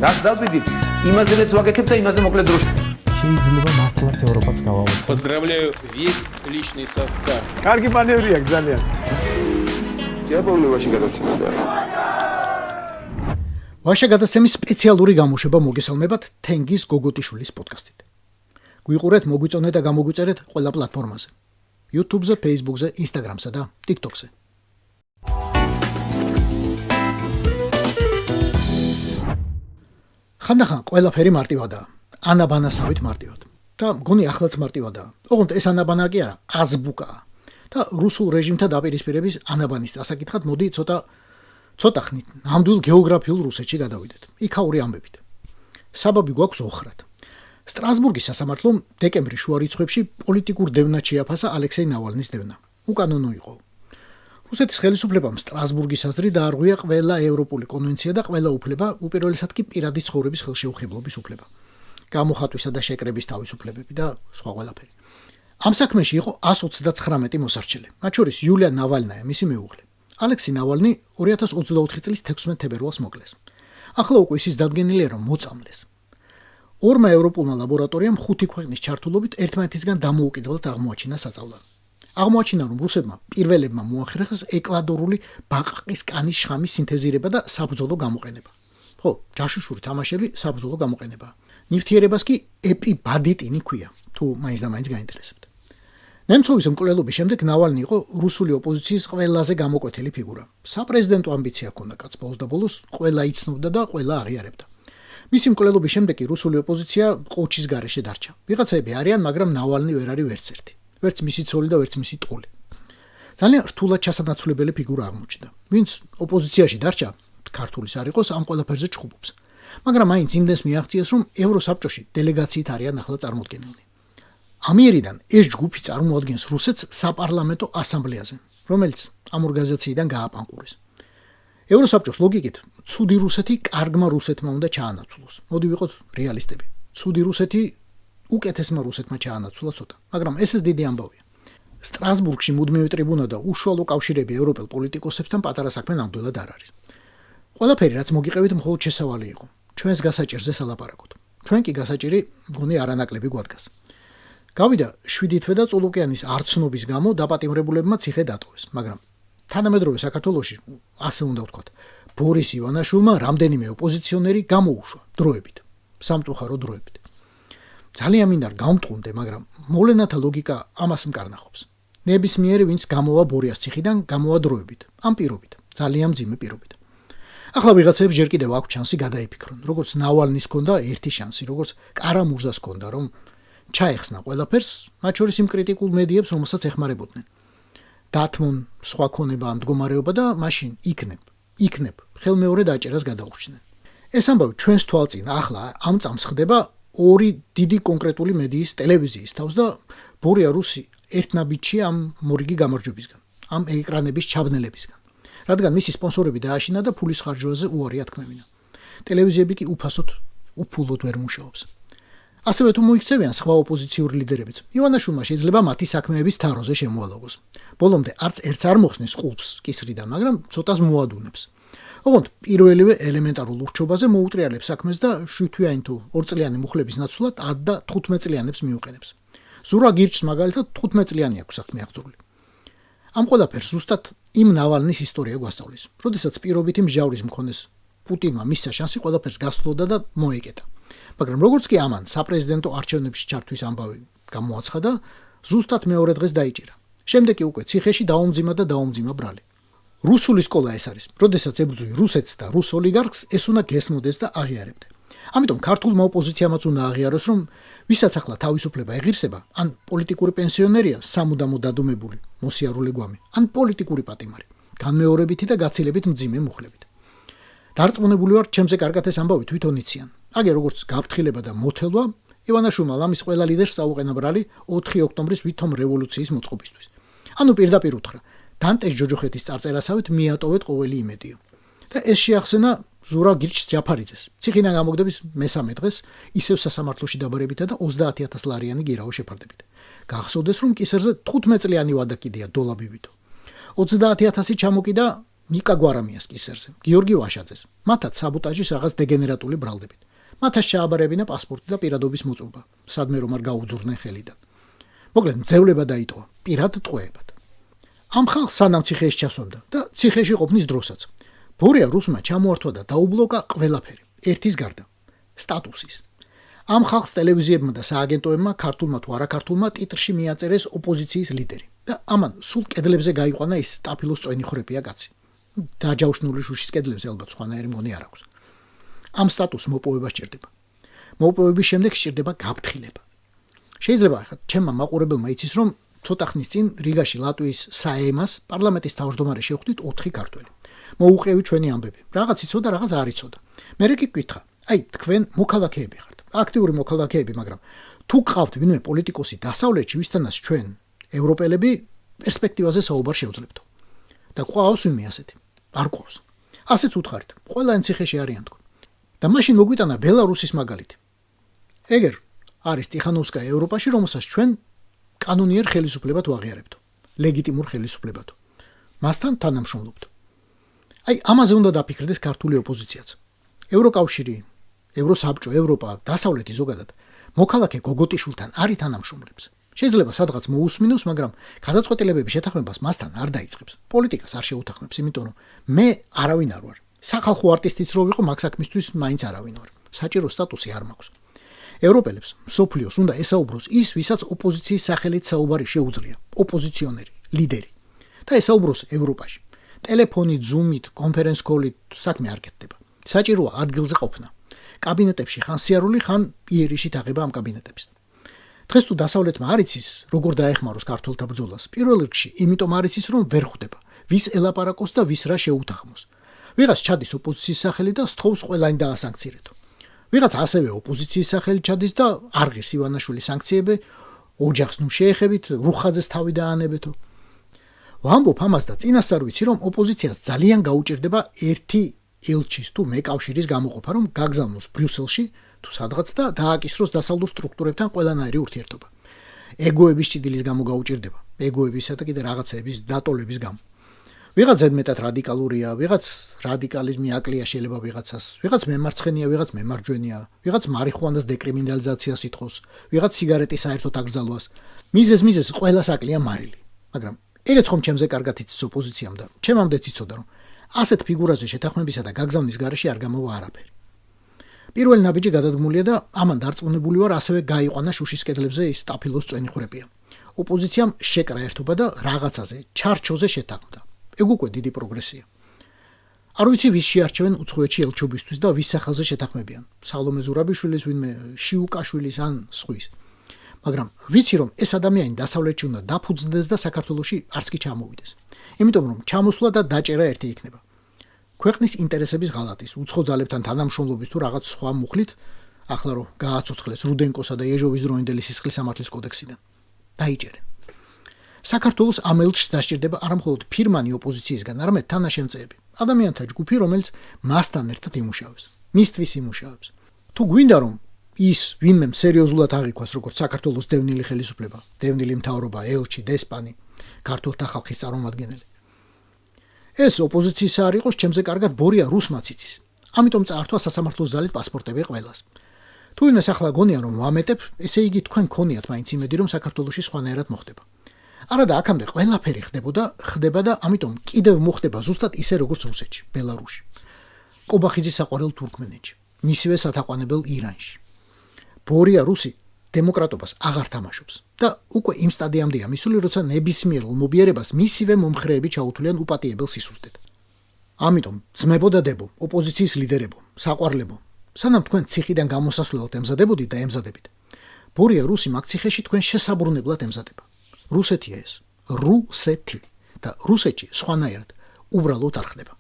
რას დავდივით, იმაზე რაც ვაკეთებ და იმაზე მოკლედ დროში. შეიძლება მართლაც ევროპაც გავავოცოთ. Поздравляю весь личный состав. კარგი მანევრია ძალიან. დიაპოვნებაში გადაცემდა. ვაშა გადაცემის სპეციალური გამოშვება მოგესალმებათ თენგის გოგოტიშვილის პოდკასტით. გვიყურეთ, მოგვიწონეთ და გამოგვიწერეთ ყველა პლატფორმაზე. YouTube-ზე, Facebook-ზე, Instagram-სა და TikTok-ზე. ხანდახან ყველაფერი მარტივადაა. ანაბანასავით მარტივად. და მგონი ახლაც მარტივადაა. ოღონდ ეს ანაბანა კი არა, აზბუკაა. და რუსულ რეჟიმთან დაპირისპირების ანაბანის წასაკითხად მოდი ცოტა ხნით ნამდვილ გეოგრაფიულ რუსეთში გადავიდეთ. იქაური ამბებით. საბაბი გვაქვს ოხრად. სტრასბურგის სასამართლომ დეკემბრის შუა რიცხვებში პოლიტიკურ დევნად შეაფასა ალექსეი ნავალნის დევნა. უკანონო იყო. რუსეთის ხელისუფლებამ სტრასბურგის აზრით დაარღვია ყველა ევროპული კონვენცია და ყველა უფლება, უპირველესად კი პირადი ცხოვრების ხელშეუხებლობის უფლება. გამოხატვისა და შეკრების თავისუფლებები და სხვა ყველაფერი. ამ საქმეში იყო 129 მოსარჩელი, მათ შორის იულია ნავალნაია, მისი მეუღლე. ალექსეი ნავალნი 2024 წლის 16 თებერვალს მოკლეს. ახლა უკვე ის დადგენილია, რომ მოწამლეს. ორმა ევროპულმა ლაბორატორიამ 5 ქვეყნის ჩართულობით ერთმანეთისგან დამოუკიდებლად აღმოაჩინა საწავლა. აღმოაჩინა, რომ რუსებმა პირველებმა მოახერხეს ეკვადორული ბაყაყის კანის შხამის სინთეზირება და საბრძოლო გამოყენება. ხო, ჯაშუშური თამაშები საბრძოლო გამოყენება. ნივთიერებას კი ეპიბადიტინი ქვია, თუ მაინც და მაინც გაინტერესებთ. ნემცოვის მკვლელობის შემდეგ ნავალნი იყო რუსული ოპოზიციის ყველაზე გამოკვეთილი ფიგურა. საპრეზიდენტო ამბიცია ჰქონდა კაცს ბოლოს და ბოლოს, ყველა იცნობდა და ყველა აღიარებდა. მისი მკვლელობის შემდეგ კი რუსული ოპოზიცია ყოჩის გარეშე დარჩა. ვიღაცები არიან, მაგრამ ნავალნი ვერ არის ვერც ერთი. ვერც მისი ცოლი და ვერც მისი ტოლი. ძალიან რთულად ჩასანაცვლებელი ფიგურა აღმოჩნდა. ვინც ოპოზიციაში დარჩა, ქართულის არ იყოს, ამ ყველაფერზე ჩხუბობს. მაგრამ მაინც იმდენს მიაღწიეს, რომ ევროსაბჭოში დელეგაციით არიან ახლა წარმოდგენილნი. ამიერიდან ეს ჯგუფი წარმოადგენს რუსეთს საპარლამენტო ასამბლეაზე, რომელიც ამ ორგანიზაციიდან გააპანყურეს. ევროსაბჭოს ლოგიკით, ცუდი რუსეთი კარგმა რუსეთმა უნდა ჩაანაცვლოს. მოდი ვიყოთ რეალისტები. ცუდი რუსეთი უკეთესმა რუსეთმა ჩაანაცვლა ცოტა, მაგრამ ესეც დიდი ამბავია. სტრასბურგში მუდმივი ტრიბუნა და უშუალო კავშირები ევროპელ პოლიტიკოსებთან პატარა საქმე ნამდვილად არ არის. ყველაფერი, რაც მოგიყევით, მხოლოდ შესავალი იყო. ჩვენს გასაჭირზე სალაპარაკოთ. ჩვენ კი გასაჭირი მგონი არანაკლები გვადგას. გავიდა 7 თვე და წოლუკიანის არცნობის გამო დაპატიმრებულებმა ციხე დატოვეს, მაგრამ თანამედროვე საქართველოში, ასე უნდა ვთქვათ, ბორის ივანაშვილმა რამდენიმე ოპოზიციონერი გამოუშვა დროებით, სამწუხარო დროებით. ძალიან მინდა გამტყუნდე, მაგრამ მოვლენათა ლოგიკა ამას მკარნახობს. ნებისმიერი, ვინც გამოვა ბორიას ციხიდან, გამოვა დროებით, ამ პირობით, ძალიან მძიმე პირობით. ახლა ვიღაცებს ჯერ კიდევ აქვს შანსი გადაიფიქრონ, როგორც ნავალნის ჰქონდა ერთი შანსი, როგორც კარამურზას ჰქონდა, რომ ჩაეხსნა ყველაფერს, მათ შორის იმ კრიტიკულ მედიებს, რომელსაც ეხმარებოდნენ. დათმონ სხვა ქონება ან მდგომარეობა და მაშინ იქნებ ხელმეორე დაჭერას გადაურჩნენ. ეს ამბავი ჩვენს თვალწინ ახლა ამ წამს ხდება ორი დიდი კონკრეტული მედიის ტელევიზიის თავს და ბორია რუსი ერთნაბიჯია ამ მორიგი გამარჯვებისგან, ამ ეკრანების ჩაბნელებისგან. რადგან მისი სპონსორები დააშინა და ფულის ხარჯვაზე უარი ათქმევინა. ტელევიზიები კი უფულოდ ვერ მუშაობს. ასევე თუ მოიქცევიან სხვა ოპოზიციური ლიდერებიც, ივანაშვილმა შეიძლება მათი საქმეების თაროზე შემოალაგოს. ბოლომდე არც ერთს არ მოხსნის ყულps კისრიდან, მაგრამ ცოტას მოადუნებს. ოღონდ პირველივე ელემენტარულ ურჩობაზე მოუტრიალებს საქმეს და 7 თვიანი თუ 2 წლიანი მუხლების ნაცვლად 10 და 15 წლიანებს მიუყენებს. ზურა გირჩს მაგალითად 15 წლიანი აქვს საქმე აღწეული. ამ ყველაფერს ზუსტად იმ ნავალნის ისტორია გვასწავლის. როდესაც პირობითი მსჯავრის მქონეს პუტინმა მისცა შანსი ყველაფერს გასწლოდა და მოეკეტა. მაგრამ როგორც კი ამან საპრეზიდენტო არჩევნებში ჩართვის ამბავი გამოაცხადა, ზუსტად მეორე დღეს დაიჭირა. შემდეგ კი უკვე ციხეში დაუმძიმა ბრალი. რუსული სკოლა ეს არის. როდესაც ებრძვი რუსეთს და რუს ოლიგარქს, ეს უნდა გესმოდეს და აღიარებდე. ამიტომ ქართულმა ოპოზიციამაც უნდა აღიაროს, რომ ვისაც ახლა თავისუფლება ეღირსება, ან პოლიტიკური პენსიონერია, სამუდამო დადუმებული, მოსიარულე გვამი, ან პოლიტიკური პატიმარი, განმეორებითი და გაცილებით მძიმე მუხლებით. დარწმუნებული ვარ, ჩემზე კარგად ეს ამბავი თვითონ იციან. აგერ როგორც გაფრთხილება და მოთელვა, ივანაშვილმა ლამის ყველა ლიდერს წაუყენა ბრალი 4 ოქტომბრის ვითომ რევოლუციის მოწყობისთვის. ანუ პირდაპირ უთხრა, დანტეს ჯოჯოხეთის წარწერასავით მიატოვეთ ყოველი იმედიო. და ეს შეახსენა ზურა გირჩს ჯაფარიძეს. ციხიდან გამოგდების მესამე დღეს ისევ სასამართლოში დაბარებითა და 30,000 ლარიანი გირაო შეფარდებით. გახსოვდეს, რომ კისერზე 15 წლიანი ვადა კიდია დოლაბივითო. 30,000 ჩამოკიდა ნიკა გვარამიას კისერზე, გიორგი ვაშაძეს, მათაც საბოტაჟის რაღაც დეგენერატული ბრალდებით. მათაც შეაბარებინა პასპორტი და პირადობის მოწურვა, სადმე რომ არ გაუძურნენ ხელიდან. მოკლედ, მძევლება დაიტოვა, პირად ტყვეებად. ამ ხალხს სანამ ციხეში ჩასვამდა და ციხეში ყოფნის დროსაც. ბორია რუსმა ჩამოართვა და დაუბლოკა ყველაფერი, ერთის გარდა, სტატუსის. ამ ხალხს ტელევიზიებმა და სააგენტოებმა ქართულმა თუ არაქართულმა ტიტრში მიაწერეს ოპოზიციის ლიდერი და ამან სულ კედლებზე გაიყვანა ის სტაფილოს წვენი ხვრეპია კაცი. დაჯავშნული შუშის კედლებზე ალბათ სხვანაირი მგონი არ აქვს. ამ სტატუსს მოპოვება სჭირდება. მოპოვების შემდეგ სჭირდება გაფრთხილება. შეიძლება ახლა ჩემმა მაყურებელმა იცის რომ ცოტა ხნის წინ რიგაში ლატვიის საემას პარლამენტის თავმჯდომარე შევხვდით 4 ქართველი. მოუყევი ჩვენი ამბები. რაღაც იცოდა, რაღაც არ იცოდა. მე კი გკითხა, აი თქვენ მოქალაქეები ხართ. აქტიური მოქალაქეები, მაგრამ თუ გყავთ ვინმე პოლიტიკოსი დასავლეთში, ვისთანაც ჩვენ ევროპელები პერსპექტივაზე საუბარ შევძლებთო. და ყავს ვინმე ასეთი. არ ყავს. ასეც უთხარით. ყველანი ციხეში არიან თქო. და მაშინ მოგვიტანა ბელარუსის მაგალითი. ეგერ არის ტიხანოვსკაია ევროპაში, რომელსაც ჩვენ კანონიერ ხელისუფლებად ვაღიარებთ. ლეგიტიმურ ხელისუფლებად. მასთან თანამშრომლობთ. აი ამაზე უნდა დაფიქრდეს ქართული ოპოზიციაც. ევროკავშირი, ევროსაბჭო, ევროპა, დასავლეთი ზოგადად მოქალაქე გოგოტიშვილთან არ ითანამშრომლებს. შეიძლება სადღაც მოусმინოს, მაგრამ გადაწყვეტილებების შეთანხმებას მასთან არ დაიწყებს. პოლიტიკას არ შეუთანხმებს, იმიტომ რომ მე არავინ არ ვარ. სახალხო არტისტიც რო ვიყო, მაგ საქმისთვის მაინც არავინ ვარ. საჭირო სტატუსი არ მაქვს. ევროპელებს მსოფლიოს უნდა ესაუბროს ის, ვისაც ოპოზიციის სახელით საუბარი შეუძლია, ოპოზიციონერი, ლიდერი. და ესაუბროს ევროპაში. ტელეფონით, ზუმით, კონფერენს კოლით საქმე არ კეთდება. საჭიროა ადგილზე ყოფნა. კაბინეტებში ხან სიარული, ხან იერიშით აღება ამ კაბინეტებს. დღეს თუ დასავლეთმა არ იცის, როგორ დაეხმაროს ქართველთა ბრძოლას, პირველ რიგში იმიტომ არ იცის, რომ ვერ ხვდება, ვის ელაპარაკოს და ვის რა შეუთანხმოს. ვიღაც ჩადის ოპოზიციის სახელით და სთხოვს ყველანი დაასანქცირეთო. ვიღაც ასევე ოპოზიციის სახელით ჩადის და არ ღირს ივანაშვილის სანქციები, ოჯახს ნუ შეეხებით, რუხაძეს თავი დაანებეთო. ვამბობ ამას და წინასწარ ვიცი, რომ ოპოზიციას ძალიან გაუჭირდება ერთი ელჩის თუ მეკავშირის გამოყოფა, რომ გაგზავნოს ბრიუსელში თუ სადღაც და დააკისროს დასავლურ სტრუქტურებთან ყველანაირი ურთიერთობა. ეგოების ჭიდილის გამო გაუჭირდება, ეგოებისა და კიდე რაღაცების დატოლების გამო. ვიღაც ზედმეტად რადიკალურია, ვიღაც რადიკალიზმი აკლია შეიძლება ვიღაცას, ვიღაც მემარცხენია, ვიღაც მემარჯვენია, ვიღაც მარიხუანას დეკრიმინალიზაციას ითხოვს, ვიღაც სიგარეტის საერთოდ აკრძალვას. მიზეზ ყველას აკლია მარილი. მაგრამ ეგეც ხომ ჩემზე კარგად იცის ოპოზიციამ და ჩემამდეც იცოდა რომ ასეთ ფიგურაზე შეთანხმებისა და გაგზავნის გარეშე არ გამოვა არაფერი. პირველი ნაბიჯი გადადგმულია და ამან დარწმუნებული ვარ ასევე გაიყვანა შუშის კედლებზე ის სტაფილოს წვენი ხვრეპია. ოპოზიციამ შეკრა ერთობა და რაღაცაზე, ჩარჩოზე შეთანხმდა. ეგ უკვე დიდი პროგრესია. არ ვიცი ვის შეარჩევენ უცხოეთში ელჩობისთვის და ვის სახელზე შეთანხმებიან. სალომე ზურაბიშვილის, ვინმე შიუკაშვილის ან სხვის. მაგრამ ვიცი რომ ეს ადამიანი დასავლეთში უნდა დაფუძნდეს და საქართველოში არც კი ჩამოვიდეს. იმიტომ რომ ჩამოსვლა და დაჭერა ერთი იქნება. ქვეყნის ინტერესების ღალატის, უცხო ძალებთან თანამშრომლობის თუ რაღაც სხვა მუხლით, ახლა რომ გააცოცხლეს რუდენკოსა და ეჟოვის დროინდელი სისხლის სამართლის კოდექსიდან. დაიჭერენ. საქართველოს ამ ელჩს დასჭირდება არამხოლოდ ფირმანი ოპოზიციისგან, არამედ თანაშემწეები, ადამიანთა ჯგუფი, რომელიც მასთან ერთად იმუშავებს, მისთვის იმუშავებს. თუ გვინდა რომ ის ვინმე სერიოზულად აღიქვას როგორც საქართველოს დევნილი ხელისუფლება, დევნილი მთავრობა, ელჩი, დესპანი, ქართულთა ხალხის წარმომადგენელი. ეს ოპოზიციის არ იყოს, ჩემზე კარგად ბორია რუსმაც იცის. ამიტომ წაართვა სასამართლოს ძალით პასპორტები ყველას. თუ ვინმეს ახლა გონია რომ ვამეტებ, ესე იგი თქვენ გქონიათ მაინც იმედი რომ საქართველოში სხვანაირად მოხდება. არადა აქამდე ყველაფერი ხდება და ამიტომ კიდევ მოხდება ზუსტად ისე როგორც რუსეთში, ბელარუსში, ყობახიძის საყვარელ თურქმენეთში, მისივე სათაყვანებელ ირანში. ბორია რუსი დემოკრატობას აღარ თამაშობს და უკვე იმ სტადიამდეა მისული, როცა ნებისმიერ ლმობიერებას მისივე მომხრეები ჩაუთვლიან უპატიებელ სისუსტედ. ამიტომ ძმებოდა დებო, ოპოზიციის ლიდერებო, საყვარლებო, სანამ თქვენ ციხიდან გამოსასვლელად ემზადებოდით და ემზადებით. ბორია რუსი მაგ ციხეში თქვენ შესაბრუნებლად ემზადება. რუსეთია ეს, რუსეთი და რუსეთში სხვანაირად უბრალოდ არ ხდება.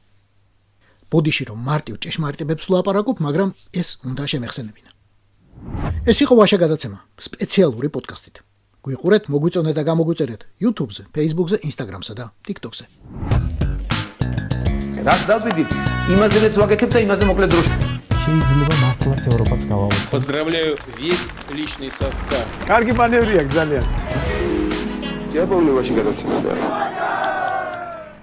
ბოდიში რომ მარტივ ჭეშმარიტებებს ვლაპარაკობ, მაგრამ ეს უნდა შემეხსენებინა. ეს იყო ვაშა გადაცემა სპეციალური პოდკასტით. გვიყურეთ, მოგვიწონეთ და გამოგვიწერეთ YouTube-ზე, Facebook-ზე, Instagram-სა და TikTok-ზე. რაც დავიდით, იმაზეც ვაკეთებ და იმაზე მოკლედ დროში. შეიძლება მართლაც ევროპაც გავავოცოთ. Поздравляю весь личный состав. კარგი მანევრია ძალიან. Я помню ваши გადაცემა და